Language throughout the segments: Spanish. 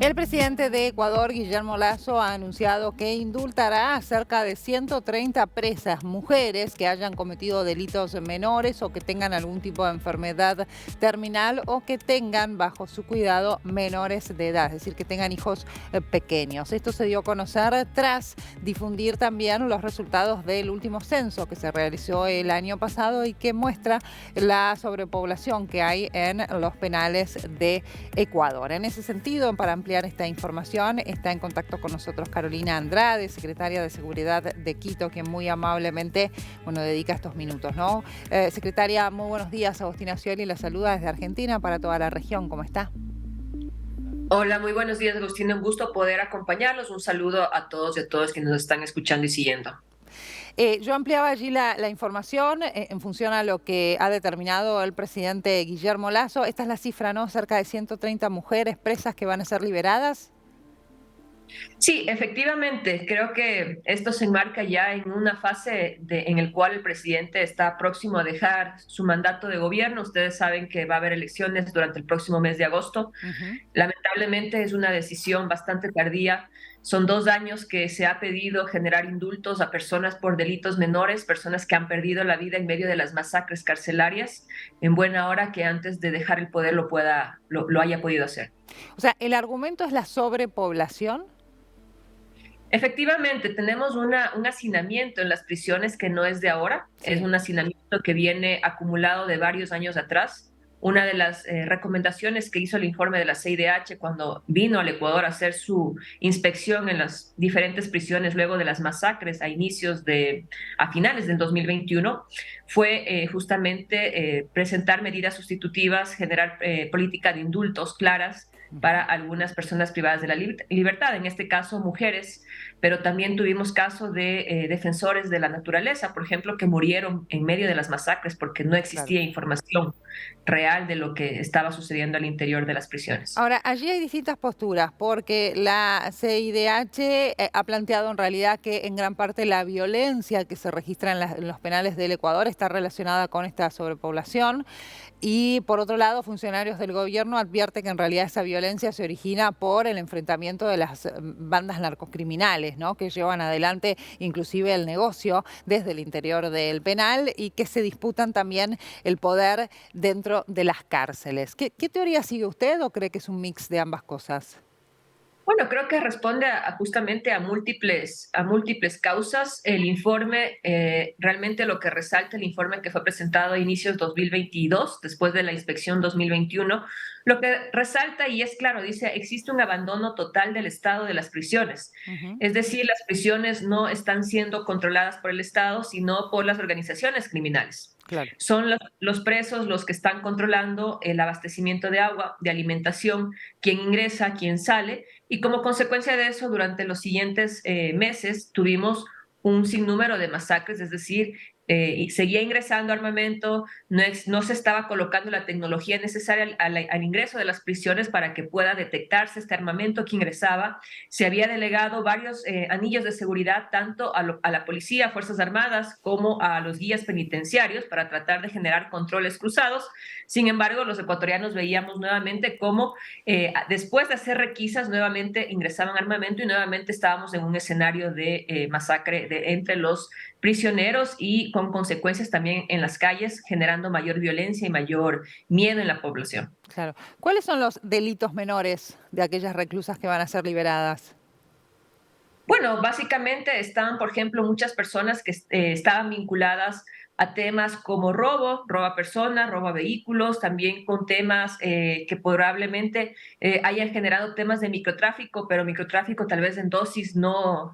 El presidente de Ecuador, Guillermo Lasso, ha anunciado que indultará a cerca de 130 presas, mujeres que hayan cometido delitos menores o que tengan algún tipo de enfermedad terminal o que tengan bajo su cuidado menores de edad, es decir, que tengan hijos pequeños. Esto se dio a conocer tras difundir también los resultados del último censo que se realizó el año pasado y que muestra la sobrepoblación que hay en los penales de Ecuador. En ese sentido, para ampliar esta información, está en contacto con nosotros Carolina Andrade, secretaria de Seguridad de Quito, quien muy amablemente, dedica estos minutos, ¿no? Secretaria, muy buenos días. Agostina Scioli la saluda desde Argentina para toda la región. ¿Cómo está? Hola, muy buenos días, Agustín. Un gusto poder acompañarlos. Un saludo a todos y a todas que nos están escuchando y siguiendo. Yo ampliaba allí la información en función a lo que ha determinado el presidente Guillermo Lasso. Esta es la cifra, ¿no? Cerca de 130 mujeres presas que van a ser liberadas. Sí, efectivamente, creo que esto se enmarca ya en una fase en el cual el presidente está próximo a dejar su mandato de gobierno. Ustedes saben que va a haber elecciones durante el próximo mes de agosto. Ujú. Lamentablemente es una decisión bastante tardía. Son 2 años que se ha pedido generar indultos a personas por delitos menores, personas que han perdido la vida en medio de las masacres carcelarias, en buena hora que antes de dejar el poder lo haya podido hacer. O sea, el argumento es la sobrepoblación. Efectivamente, tenemos un hacinamiento en las prisiones que no es de ahora, es Sí. un hacinamiento que viene acumulado de varios años atrás. Una de las recomendaciones que hizo el informe de la CIDH cuando vino al Ecuador a hacer su inspección en las diferentes prisiones luego de las masacres a finales del 2021 fue justamente presentar medidas sustitutivas, generar política de indultos claras para Ujú. algunas personas privadas de la libertad, en este caso mujeres, pero también tuvimos casos de defensores de la naturaleza, por ejemplo, que murieron en medio de las masacres porque no Claro. existía información real de lo que estaba sucediendo al interior de las prisiones. Ahora, allí hay distintas posturas, porque la CIDH ha planteado en realidad que en gran parte la violencia que se registra en los penales del Ecuador está relacionada con esta sobrepoblación. Y por otro lado, funcionarios del gobierno advierten que en realidad esa violencia se origina por el enfrentamiento de las bandas narcocriminales, ¿no? Que llevan adelante inclusive el negocio desde el interior del penal y que se disputan también el poder dentro de las cárceles. ¿Qué teoría sigue usted o cree que es un mix de ambas cosas? Bueno, creo que responde justamente a múltiples causas. El informe, realmente lo que resalta el informe que fue presentado a inicios 2022, después de la inspección 2021, lo que resalta, y es claro, dice, existe un abandono total del Estado de las prisiones. Ujú. Es decir, las prisiones no están siendo controladas por el Estado, sino por las organizaciones criminales. Claro. Son los presos los que están controlando el abastecimiento de agua, de alimentación, quién ingresa, quién sale, y como consecuencia de eso, durante los siguientes meses tuvimos un sinnúmero de masacres, es decir, y seguía ingresando armamento, no se estaba colocando la tecnología necesaria al ingreso de las prisiones para que pueda detectarse este armamento que ingresaba. Se había delegado varios anillos de seguridad tanto a la policía, Fuerzas Armadas, como a los guías penitenciarios para tratar de generar controles cruzados. Sin embargo, los ecuatorianos veíamos nuevamente cómo después de hacer requisas, nuevamente ingresaban armamento y nuevamente estábamos en un escenario de masacre entre los prisioneros y con consecuencias también en las calles, generando mayor violencia y mayor miedo en la población. Claro. ¿Cuáles son los delitos menores de aquellas reclusas que van a ser liberadas? Bueno, básicamente están, por ejemplo, muchas personas que estaban vinculadas a temas como robo a personas, robo a vehículos, también con temas que probablemente hayan generado temas de microtráfico, pero microtráfico tal vez en dosis no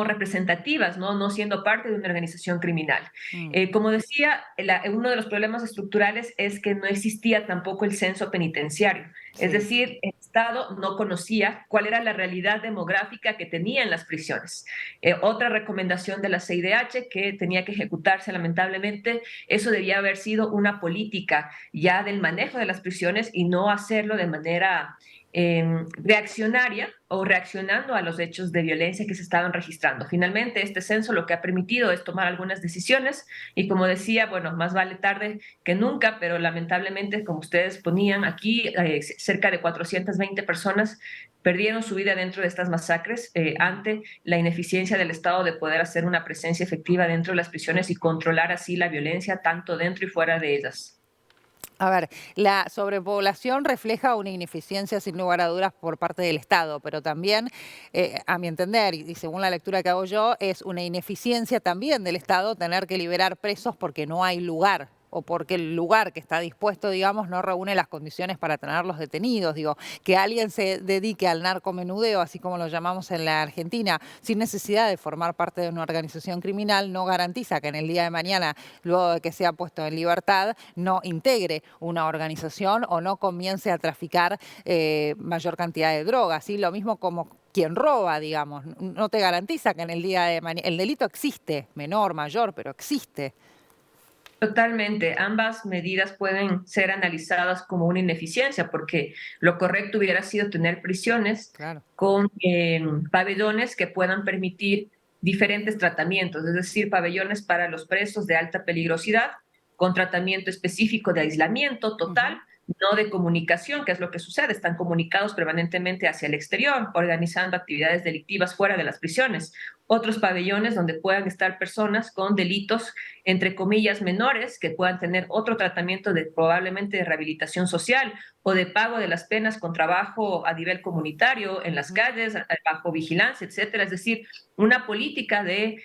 representativas, no siendo parte de una organización criminal. Mm. Como decía, uno de los problemas estructurales es que no existía tampoco el censo penitenciario. Es Sí. decir, el Estado no conocía cuál era la realidad demográfica que tenían las prisiones. Otra recomendación de la CIDH que tenía que ejecutarse lamentablemente, eso debía haber sido una política ya del manejo de las prisiones y no hacerlo de manera reaccionaria o reaccionando a los hechos de violencia que se estaban registrando. Finalmente, este censo lo que ha permitido es tomar algunas decisiones y como decía, bueno, más vale tarde que nunca, pero lamentablemente, como ustedes ponían aquí, cerca de 420 personas perdieron su vida dentro de estas masacres ante la ineficiencia del Estado de poder hacer una presencia efectiva dentro de las prisiones y controlar así la violencia tanto dentro y fuera de ellas. A ver, la sobrepoblación refleja una ineficiencia sin lugar a dudas por parte del Estado, pero también, a mi entender, y según la lectura que hago yo, es una ineficiencia también del Estado tener que liberar presos porque no hay lugar o porque el lugar que está dispuesto, digamos, no reúne las condiciones para tenerlos detenidos. Digo, que alguien se dedique al narcomenudeo, así como lo llamamos en la Argentina, sin necesidad de formar parte de una organización criminal, no garantiza que en el día de mañana, luego de que sea puesto en libertad, no integre una organización o no comience a traficar mayor cantidad de drogas. ¿Sí? Lo mismo como quien roba, digamos, no te garantiza que en el día de mañana... El delito existe, menor, mayor, pero existe. Totalmente, ambas medidas pueden ser analizadas como una ineficiencia porque lo correcto hubiera sido tener prisiones Claro. con pabellones que puedan permitir diferentes tratamientos, es decir, pabellones para los presos de alta peligrosidad, con tratamiento específico de aislamiento total, Ujú. no de comunicación, que es lo que sucede, están comunicados permanentemente hacia el exterior, organizando actividades delictivas fuera de las prisiones. Otros pabellones donde puedan estar personas con delitos entre comillas, menores que puedan tener otro tratamiento de probablemente de rehabilitación social o de pago de las penas con trabajo a nivel comunitario en las Ujú. calles, bajo vigilancia, etcétera. Es decir, una política de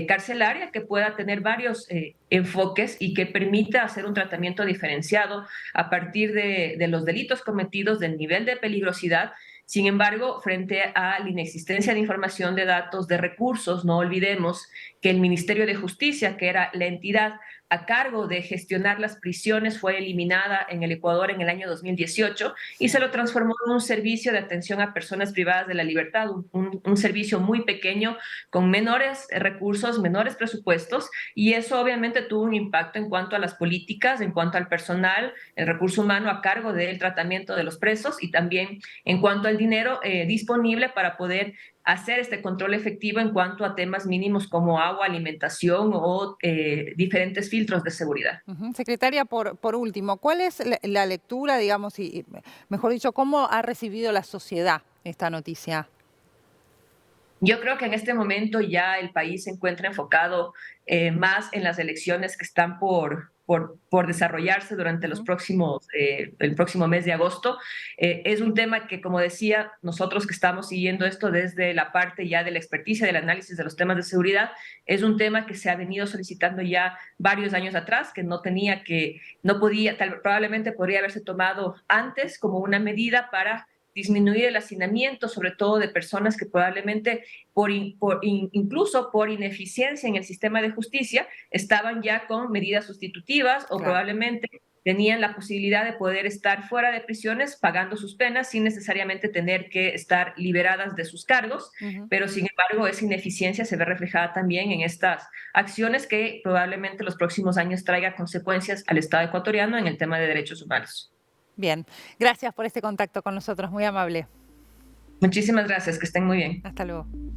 carcelaria que pueda tener varios enfoques y que permita hacer un tratamiento diferenciado a partir de los delitos cometidos, del nivel de peligrosidad. Sin embargo, frente a la inexistencia de información, de datos, de recursos, no olvidemos que el Ministerio de Justicia, que era la entidad a cargo de gestionar las prisiones, fue eliminada en el Ecuador en el año 2018 y Sí. se lo transformó en un servicio de atención a personas privadas de la libertad, un servicio muy pequeño, con menores recursos, menores presupuestos, y eso obviamente tuvo un impacto en cuanto a las políticas, en cuanto al personal, el recurso humano a cargo del tratamiento de los presos y también en cuanto al dinero disponible para poder hacer este control efectivo en cuanto a temas mínimos como agua, alimentación o diferentes filtros de seguridad. Ujú. Secretaria, por último, ¿cuál es la lectura, digamos, y mejor dicho, cómo ha recibido la sociedad esta noticia? Yo creo que en este momento ya el país se encuentra enfocado más en las elecciones que están por desarrollarse durante los Ujú. próximos, el próximo mes de agosto. Es un tema que, como decía, nosotros que estamos siguiendo esto desde la parte ya de la experticia, del análisis de los temas de seguridad, es un tema que se ha venido solicitando ya varios años atrás, que no tenía que, no podía, probablemente podría haberse tomado antes como una medida para disminuir el hacinamiento, sobre todo de personas que probablemente incluso por ineficiencia en el sistema de justicia, estaban ya con medidas sustitutivas o Claro. probablemente tenían la posibilidad de poder estar fuera de prisiones pagando sus penas sin necesariamente tener que estar liberadas de sus cargos, Ujú. pero sin embargo esa ineficiencia se ve reflejada también en estas acciones que probablemente los próximos años traiga consecuencias al Estado ecuatoriano en el tema de derechos humanos. Bien, gracias por este contacto con nosotros, muy amable. Muchísimas gracias, que estén muy bien. Hasta luego.